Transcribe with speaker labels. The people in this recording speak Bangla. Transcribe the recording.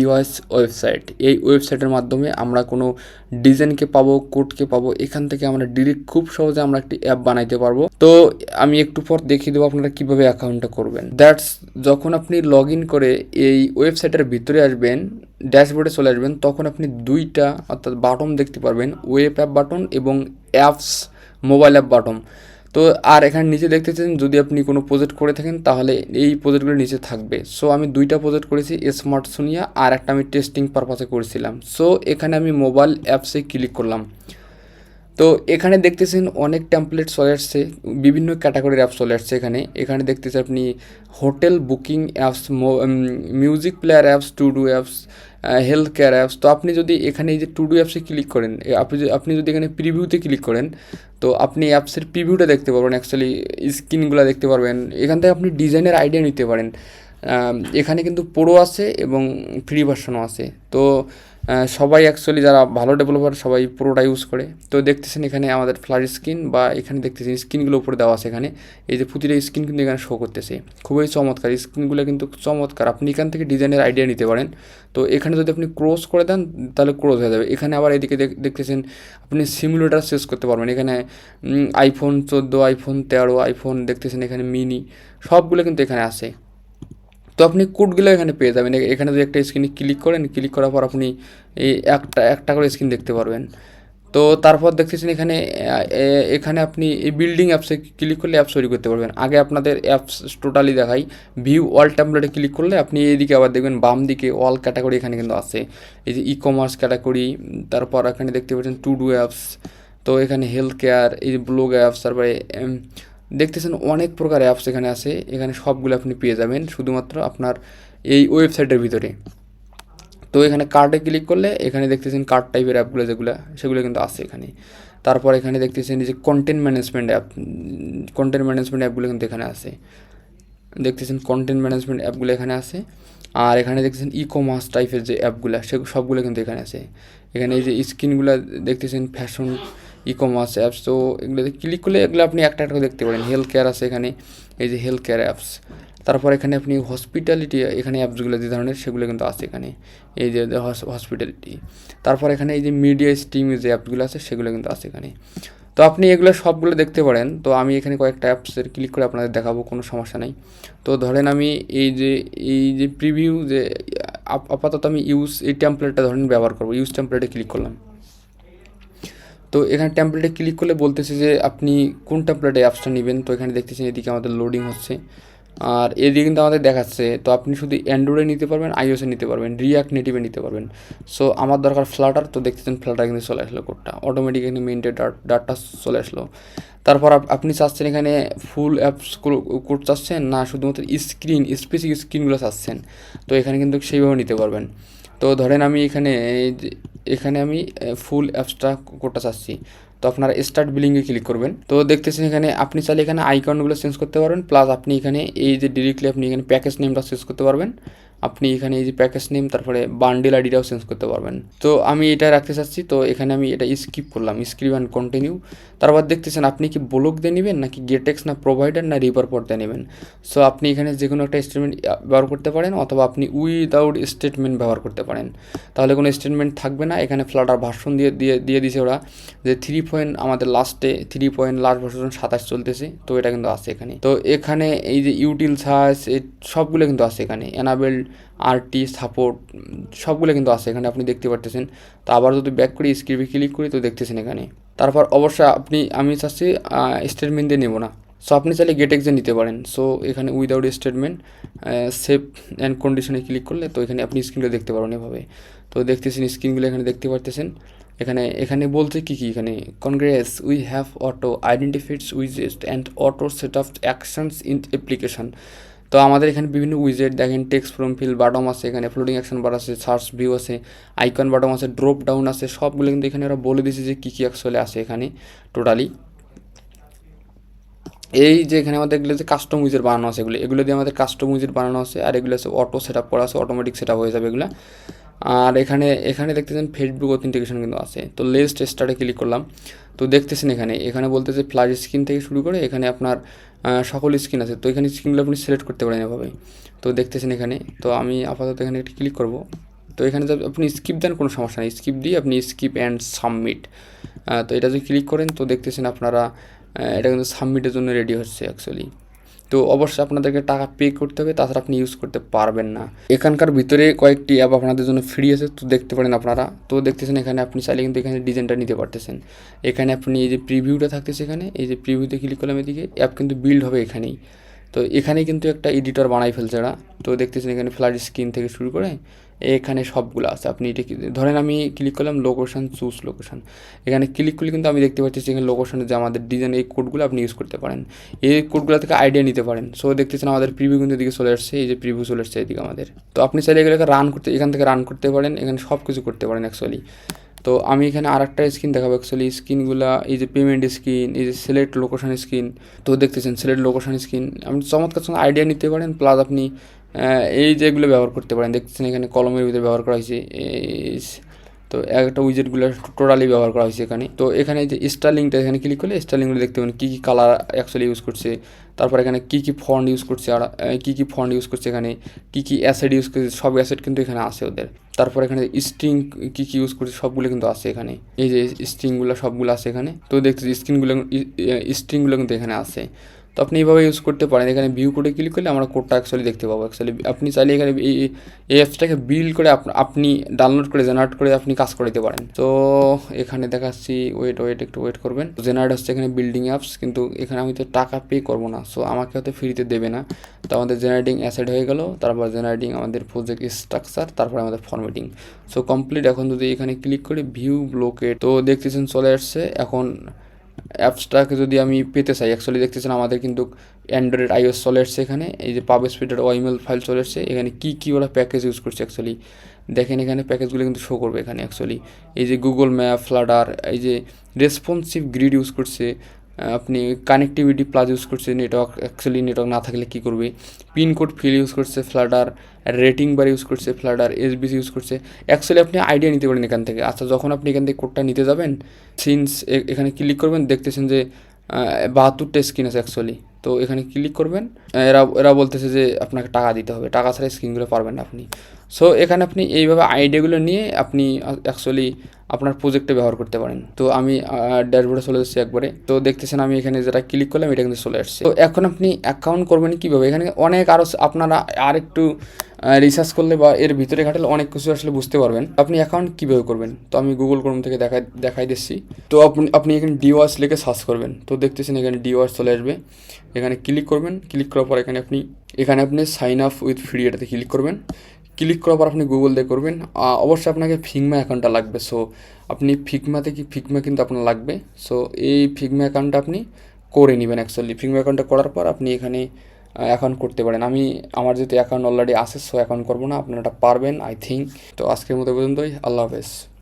Speaker 1: US website. এই ওয়েবসাইটের মাধ্যমে আমরা কোনো ডিজাইনকে পাবো, কোডকে পাবো, এখান থেকে আমরা ডিরেক্ট খুব সহজে আমরা একটি অ্যাপ বানাইতে পারবো। তো আমি একটু পর দেখিয়ে দেবো আপনারা কীভাবে অ্যাকাউন্টটা করবেন। দ্যাটস যখন আপনি লগ ইন করে এই ওয়েবসাইটের ভিতরে আসবেন, ড্যাশবোর্ডে চলে আসবেন, তখন আপনি দুইটা অর্থাৎ বাটন দেখতে পারবেন, ওয়েব অ্যাপ বাটন এবং অ্যাপস মোবাইল অ্যাপ বাটন। তো আর এখানে নিচে দেখতেছেন যদি আপনি কোনো প্রজেক্ট করে থাকেন তাহলে এই প্রজেক্টগুলো নিচে থাকবে। সো আমি দুইটা প্রজেক্ট করেছি, স্মার্ট সোনিয়া আর একটা আমি টেস্টিং পারপাসে করেছিলাম। সো এখানে আমি মোবাইল অ্যাপসে ক্লিক করলাম। তো এখানে দেখতেছেন অনেক টেমপ্লেট চলে আসছে, বিভিন্ন ক্যাটাগরির অ্যাপস চলে আসছে। এখানে দেখতেছেন আপনি hotel booking apps, music player apps, to do apps, health care apps. তো আপনি যদি এখানে এই যে টু ডু অ্যাপসে ক্লিক করেন, আপনি যদি এখানে প্রিভিউতে ক্লিক করেন, তো আপনি অ্যাপসের প্রিভিউটা দেখতে পারবেন, অ্যাকচুয়ালি স্ক্রিনগুলো দেখতে পারবেন। এখান থেকে আপনি ডিজাইনের আইডিয়া নিতে পারেন। এখানে কিন্তু প্রো আছে এবং ফ্রি ভার্সনও আছে। তো সবাই অ্যাকচুয়ালি যারা ভালো ডেভেলপার সবাই প্রোটা ইউজ করে। তো দেখতেছেন এখানে আমাদের ফ্ল্যাশ স্ক্রিন, বা এখানে দেখতেছেন স্ক্রিনগুলো উপরে দেওয়া আছে। এখানে এই যে প্রতিটা স্ক্রিন কিন্তু এখানে শো করতেছে, খুবই চমৎকার স্ক্রিনগুলো, কিন্তু চমৎকার। আপনি এখান থেকে ডিজাইনের আইডিয়া নিতে পারেন। তো এখানে যদি আপনি ক্রস করে দেন তাহলে ক্রস হয়ে যাবে। এখানে আবার এদিকে দেখতেছেন আপনি সিমুলেটার শেষ করতে পারবেন। এখানে আইফোন 14, আইফোন 13, আইফোন দেখতেছেন এখানে মিনি, সবগুলো কিন্তু এখানে আছে। তো আপনি কোডগুলো এখানে পেয়ে যাবেন। এখানে যদি একটা স্ক্রিনে ক্লিক করেন, ক্লিক করার পর আপনি এই একটা করে স্ক্রিন দেখতে পারবেন। তো তারপর দেখতেছেন এখানে আপনি এই বিল্ডিং অ্যাপসে ক্লিক করলে অ্যাপস তৈরি করতে পারবেন। আগে আপনাদের অ্যাপস টোটালি দেখাই, ভিউ অল টেমপ্লেটে ক্লিক করলে আপনি এইদিকে আবার দেখবেন বাম দিকে অল ক্যাটাগরি এখানে কিন্তু আছে। এই যে ই কমার্স ক্যাটাগরি, তারপর এখানে দেখতে পাচ্ছেন টু ডু অ্যাপস, তো এখানে হেলথ কেয়ার, এই যে ব্লগ অ্যাপস, তারপরে দেখতেছেন অনেক প্রকার অ্যাপস এখানে আছে। এখানে সবগুলো আপনি পেয়ে যাবেন শুধুমাত্র আপনার এই ওয়েবসাইটের ভিতরে। তো এখানে কার্ডে ক্লিক করলে এখানে দেখতেছেন কার্ড টাইপের অ্যাপগুলো সেগুলো কিন্তু আছে এখানে। তারপর এখানে দেখতেছেন যে কন্টেন্ট ম্যানেজমেন্ট অ্যাপগুলো কিন্তু এখানে আছে। দেখতেছেন কন্টেন্ট ম্যানেজমেন্ট অ্যাপগুলো এখানে আছে। আর এখানে দেখতেছেন ই কমার্স টাইপের যে অ্যাপগুলো সবগুলো কিন্তু এখানে আছে। এখানে এই যে স্ক্রিনগুলো দেখতেছেন ফ্যাশন ই কমার্স অ্যাপস। তো এগুলোতে ক্লিক করলে এগুলো আপনি একটা একটা দেখতে পারেন। হেলথ কেয়ার আছে এখানে, এই যে হেলথ কেয়ার অ্যাপস। তারপর এখানে আপনি হসপিটালিটি এখানে অ্যাপসগুলো যে ধরনের সেগুলো কিন্তু আছে এখানে, এই যে হসপিটালিটি। তারপর এখানে এই যে মিডিয়া স্ট্রিম যে অ্যাপসগুলো আছে সেগুলো কিন্তু আছে এখানে। তো আপনি এগুলো সবগুলো দেখতে পারেন। তো আমি এখানে কয়েকটা অ্যাপসের ক্লিক করে আপনাদের দেখাবো, কোনো সমস্যা নেই। তো ধরেন আমি এই যে প্রিভিউ যে আপাতত আমি এই টেমপ্লেটটা ধরেন ব্যবহার করবো, ইউজ টেমপ্লেটে ক্লিক করলাম। তো এখানে টেমপ্লেটে ক্লিক করলে বলতেছে যে আপনি কোন টেমপ্লেটে অ্যাপসটা নেবেন। তো এখানে দেখতেছেন এদিকে আমাদের লোডিং হচ্ছে, আর এদিকে কিন্তু আমাদের দেখাচ্ছে। তো আপনি শুধু অ্যান্ড্রয়েডে নিতে পারবেন, আইওএসে নিতে পারবেন, রিয়াক্ট নেটিভে নিতে পারবেন। সো আমার দরকার ফ্লাটার। তো দেখতেছেন ফ্লাটার কিন্তু চলে আসলো কোডটা, অটোমেটিক এখানে মেইনটেড ডাটা চলে আসলো। তারপর আপনি চাচ্ছেন এখানে ফুল অ্যাপস কোড চাচ্ছেন না শুধুমাত্র স্পেসিফিক স্ক্রিনগুলো চাচ্ছেন, তো এখানে কিন্তু সেইভাবে নিতে পারবেন। তো ধরেন আমি এখানে আমি ফুল অ্যাপসটা কোডটা চাচ্ছি। তো আপনারা স্টার্ট বিলিংয়ে ক্লিক করবেন। তো দেখতেছেন এখানে আপনি চাইলে এখানে আইকনগুলো চেঞ্জ করতে পারবেন, প্লাস আপনি এখানে এই যে ডিরেক্টলি আপনি এখানে প্যাকেজ নেমটা চেঞ্জ করতে পারবেন। আপনি এখানে এই যে প্যাকেজ নেম, তারপরে বান্ডেল আইডিটাও চেঞ্জ করতে পারবেন। তো আমি এটা রাখতে চাচ্ছি, তো এখানে আমি এটা স্কিপ করলাম, স্কিপ অ্যান্ড কন্টিনিউ। তারপর দেখতেছেন আপনি কি ব্লক দিয়ে নেবেন নাকি গেটেক্স না প্রোভাইডার না রিভার পড দিয়ে নেবেন। সো আপনি এখানে যে কোনো একটা স্টেটমেন্ট ব্যবহার করতে পারেন, অথবা আপনি উইদাউট স্টেটমেন্ট ব্যবহার করতে পারেন, তাহলে কোনো স্টেটমেন্ট থাকবে না। এখানে ফ্লাটার ভার্সন দিয়ে দিয়েছে ওরা, যে 3 আমাদের লাস্টে 3 লাস্ট ভার্সন 27 চলতেছে। তো এটা কিন্তু আছে এখানে। তো এখানে এই যে ইউটিল সার্চ সবগুলো কিন্তু আছে এখানে, এনাবেলড আরটি সাপোর্ট সবগুলো কিন্তু আছে এখানে, আপনি দেখতে পারতেছেন। তো আবার যদি ব্যাক করি স্ক্রিপে ক্লিক করি, তো দেখতেছেন এখানে। তারপর অবশ্যই আমি চাচ্ছি স্টেটমেন্ট দিয়ে নেব না। সো আপনি চাইলে গেটেক্সে নিতে পারেন। সো এখানে উইদাউট স্টেটমেন্ট সেভ অ্যান্ড কন্ডিশনে ক্লিক করলে তো এখানে আপনি স্ক্রিনগুলো দেখতে পারেন এভাবে। তো দেখতেছেন স্ক্রিনগুলো এখানে দেখতে পারতেছেন। এখানে বলছে কি এখানে congress we have auto identifieds উইজেট and auto set of actions in application. তো আমাদের এখানে বিভিন্ন উইজেট দেখেন, টেক্সট ফ্রম ফিল বাটম আছে, এখানে ফ্লোটিং অ্যাকশন বার আছে, সার্চ ভিউ আছে, আইকন বাটম আছে, ড্রপ ডাউন আছে, সবগুলো কিন্তু এখানে ওরা বলে দিয়েছে যে কী অ্যাকচুয়ালি আছে এখানে টোটালি। এই যে এখানে আমাদের এগুলো যে কাস্টম উইজেট বানানো আছে, এগুলো দিয়ে আমাদের কাস্টম উইজেট বানানো আছে, আর এগুলো আছে অটো সেট আপ করা আছে, অটোমেটিক সেট আপ হয়ে যাবে এগুলো। আর এখানে দেখতেছেন ফেসবুক অথেন্টিকেশন কিন্তু আছে। তো লেস্ট স্টার্টে ক্লিক করলাম। তো দেখতেছেন এখানে বলতেছে ফ্ল্যাশ স্ক্রিন থেকে শুরু করে এখানে আপনার সকল স্ক্রিন আছে। তো এখানে স্ক্রিনগুলো আপনি সিলেক্ট করতে পারেন এভাবে। তো দেখতেছেন এখানে। তো আমি আপাতত এখানে একটি ক্লিক করব। তো এখানে যদি আপনি স্কিপ দেন কোনো সমস্যা নেই, স্কিপ দিয়ে আপনি স্কিপ অ্যান্ড সাবমিট, তো এটা যদি ক্লিক করেন তো দেখতেছেন আপনারা এটা কিন্তু সাবমিটের জন্য রেডি হচ্ছে অ্যাকচুয়ালি। তো অবশ্যই আপনাদেরকে টাকা পে করতে হবে, তাছাড়া আপনি ইউজ করতে পারবেন না। এখানকার ভিতরে কয়েকটি অ্যাপ আপনাদের জন্য ফ্রি আছে, তো দেখতে পারেন আপনারা। তো দেখতেছেন এখানে আপনি চাইলে কিন্তু এখানে ডিজাইনটা নিতে পারতেছেন। এখানে আপনি এই যে প্রিভিউটা থাকতেছে, এখানে এই যে প্রিভিউতে ক্লিক করলাম এদিকে, অ্যাপ কিন্তু বিল্ড হবে এখানেই। তো এখানে কিন্তু একটা এডিটর বানাই ফেলছে এরা। তো দেখতেছেন এখানে ফ্ল্যাট স্ক্রিন থেকে শুরু করে এখানে সবগুলো আছে। আপনি এটা ধরেন আমি ক্লিক করলাম লোকেশন, চুজ লোকেশন, এখানে ক্লিক করলে কিন্তু আমি দেখতে পাচ্ছি এখানে লোকেশনে যে আমাদের ডিজাইন এই কোডগুলো আপনি ইউজ করতে পারেন, এই কোডগুলো থেকে আইডিয়া নিতে পারেন। সো দেখতেছেন আমাদের প্রিভিউ কিন্তু এদিকে চলে আসছে, এই যে প্রিভিউ চলে আসছে এদিকে আমাদের। তো আপনি চাইলে এগুলোকে রান করতে, এখান থেকে রান করতে পারেন, এখানে সব কিছু করতে পারেন অ্যাকচুয়ালি। তো আমি এখানে আর একটা স্ক্রিন দেখাবো অ্যাকচুয়ালি। স্ক্রিনগুলো এই যে পেমেন্ট স্ক্রিন, এই যে সিলেক্ট লোকেশন স্ক্রিন, তো দেখতেছেন সিলেক্ট লোকেশন স্ক্রিন আপনি চমৎকার সঙ্গে আইডিয়া নিতে পারেন, প্লাস আপনি এই যেগুলো ব্যবহার করতে পারেন। দেখতেছেন এখানে কলমের ভিতরে ব্যবহার করা হয়েছে, তো একটা উইজেটগুলো টোটালি ব্যবহার করা হয়েছে এখানে। তো এখানে যে স্টাইলিংটা, এখানে ক্লিক করলে স্টাইলিংগুলো দেখতে পাবেন কী কী কালার অ্যাকচুয়ালি ইউজ করছে, তারপর এখানে কী কী ফন্ট ইউজ করছে, আর কী কী ফন্ট ইউজ করছে, এখানে কী কী অ্যাসেট ইউজ করছে, সব অ্যাসেট কিন্তু এখানে আছে ওদের। তারপর এখানে স্ট্রিং কী কী ইউজ করছে সবগুলো কিন্তু আছে এখানে, এই যে স্ট্রিংগুলো সবগুলো আছে এখানে। তো দেখতেছি স্ট্রিংগুলো কিন্তু এখানে আছে। তো আপনি এইভাবে ইউজ করতে পারেন। এখানে ভিউ কোডে ক্লিক করলে আমরা কোডটা অ্যাকচুয়ালি দেখতে পাবো অ্যাকচুয়ালি। আপনি চাইলে এখানে এই অ্যাপসটাকে বিল্ড করে আপনি ডাউনলোড করে জেনারেট করে আপনি কাজ করে দিতে পারেন। তো এখানে দেখাচ্ছি, ওয়েট একটু ওয়েট করবেন। জেনারেট হচ্ছে এখানে বিল্ডিং অ্যাপস, কিন্তু এখানে আমি তো টাকা পে করবো না, সো আমাকে হয়তো ফ্রিতে দেবে না। তো আমাদের জেনারেটিং অ্যাসেট হয়ে গেল, তারপর জেনারেটিং আমাদের প্রজেক্ট স্ট্রাকচার, তারপর আমাদের ফরম্যাটিং, সো কমপ্লিট। এখন যদি এখানে ক্লিক করি ভিউ ব্লকেট, তো দেখতেছেন চলে আসছে। এখন অ্যাপসটাকে যদি আমি পেতে চাই অ্যাকচুয়ালি, দেখতেছেন আমাদের কিন্তু অ্যান্ড্রয়েড আইওএস চলে আসছে এখানে, এই যে পাব স্পিডের ওইমেল ফাইল চলে আসছে এখানে। কী কী ওরা প্যাকেজ ইউজ করছে অ্যাকচুয়ালি দেখেন, এখানে প্যাকেজগুলো কিন্তু শো করবে এখানে অ্যাকচুয়ালি। এই যে গুগল ম্যাপ, ফ্লাডার, এই যে রেসপন্সিভ গ্রিড ইউজ করছে, আপনি কানেক্টিভিটি প্লাস ইউজ করছে, নেটওয়ার্ক অ্যাকচুয়ালি নেটওয়ার্ক না থাকলে কী করবে, পিনকোড ফিল ইউজ করছে ফ্লাডার, রেটিং বার ইউজ করছে ফ্লাডার, এসবিসি ইউজ করছে। অ্যাকচুয়ালি আপনি আইডিয়া নিতে পারেন এখান থেকে। আচ্ছা, যখন আপনি এখান থেকে কোডটা নিতে যাবেন, সিন্স এখানে ক্লিক করবেন, দেখতেছেন যে 72টা স্ক্রিন আছে অ্যাকচুয়ালি। তো এখানে ক্লিক করবেন, এরা বলতেছে যে আপনাকে টাকা দিতে হবে, টাকা ছাড়া স্ক্রিনগুলো পারবেন না আপনি। সো এখানে আপনি এইভাবে আইডিয়াগুলো নিয়ে আপনি অ্যাকচুয়ালি আপনার প্রজেক্টে ব্যবহার করতে পারেন। তো আমি ড্যাশবোর্ডে চলে যাচ্ছি একবারে। তো দেখতেছেন আমি এখানে যেটা ক্লিক করলাম এটা কিন্তু চলে আসছে। তো এখন আপনি অ্যাকাউন্ট করবেন কীভাবে, এখানে অনেক আরও আপনারা আরেকটু রিসার্চ করলে বা এর ভিতরে ঘাটালে অনেক কিছু আসলে বুঝতে পারবেন আপনি অ্যাকাউন্ট কীভাবে করবেন। তো আমি গুগল ক্রোম থেকে দেখাই দিচ্ছি। তো আপনি এখানে ডিওয়াস লিখে সার্চ করবেন, তো দেখতেছেন এখানে ডিওয়াস চলে আসবে। এখানে ক্লিক করবেন, ক্লিক করার পর এখানে আপনি সাইন আপ উইথ ফ্রি এটাতে ক্লিক করবেন। ক্লিক করার পর আপনি গুগল দিয়ে করবেন। অবশ্যই আপনাকে ফিগমা অ্যাকাউন্টটা লাগবে। সো আপনি ফিগমা কিন্তু আপনার লাগবে। সো এই ফিগমা অ্যাকাউন্টটা আপনি করে নেবেন অ্যাকচুয়ালি। ফিগমা অ্যাকাউন্টটা করার পর আপনি এখানে অ্যাকাউন্ট করতে পারেন। আমার যেহেতু অ্যাকাউন্ট অলরেডি আছে, সো অ্যাকাউন্ট করবো না, আপনারা পারবেন আই থিঙ্ক। তো আজকের মতো পর্যন্তই, আল্লাহ হাফেজ।